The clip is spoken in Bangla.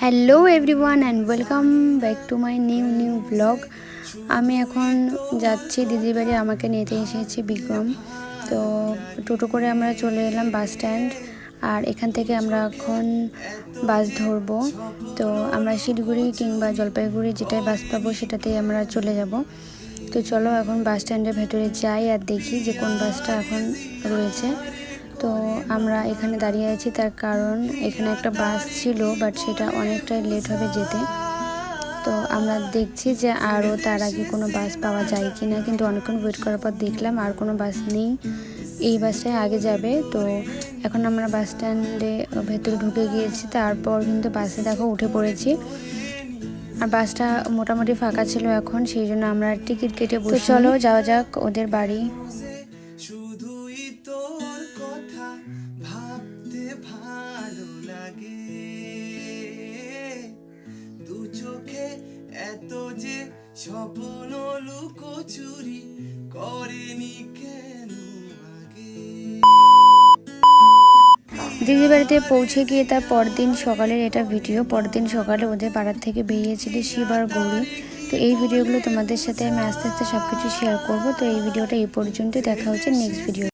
Hello everyone and welcome back to my new blog. আমি এখন যাচ্ছি দিদির বাড়ি, আমাকে নিতে এসেছি বিক্রম। তো টোটো করে আমরা চলে এলাম বাস স্ট্যান্ড, আর এখান থেকে আমরা এখন বাস ধরবো। তো আমরা শিলিগুড়ি কিংবা জলপাইগুড়ি যেটাই বাস পাবো সেটাতেই আমরা চলে যাব। তো চলো এখন বাস স্ট্যান্ডের ভেতরে যাই আর দেখি যে কোন বাসটা এখন রয়েছে। তো আমরা এখানে দাঁড়িয়ে আছি, তার কারণ এখানে একটা বাস ছিল বাট সেটা অনেকটাই লেট হবে যেতে। তো আমরা দেখছি যে আরও তার আগে কোনো বাস পাওয়া যায় কি না, কিন্তু অনেকক্ষণ ওয়েট করার পর দেখলাম আর কোনো বাস নেই, এই বাসটাই আগে যাবে। তো এখন আমরা বাস স্ট্যান্ডে ভেতরে ঢুকে গিয়েছি, তারপর কিন্তু বাসে দেখো উঠে পড়েছি। আর বাসটা মোটামুটি ফাঁকা ছিল এখন, সেই জন্য আমরা টিকিট কেটে বসে। চলো যাওয়া যাক ওদের বাড়ি। শুধুই তোর কথা ভাবতে ভালো লাগে, দু চোখে এত যে স্বপ্ন লুকোচুরি করেনি কেন আগে। দিদির বাড়িতে পৌঁছে গিয়ে তার পরদিন সকালের এটা ভিডিও। পরদিন সকালে ওদের পাড়ার থেকে বেরিয়েছিল শিব আর গৌরী। তো এই ভিডিওগুলো তোমাদের সাথে আমি আস্তে আস্তে সব কিছু শেয়ার করবো। তো এই ভিডিওটা এই পর্যন্ত, দেখা হচ্ছে নেক্সট ভিডিও।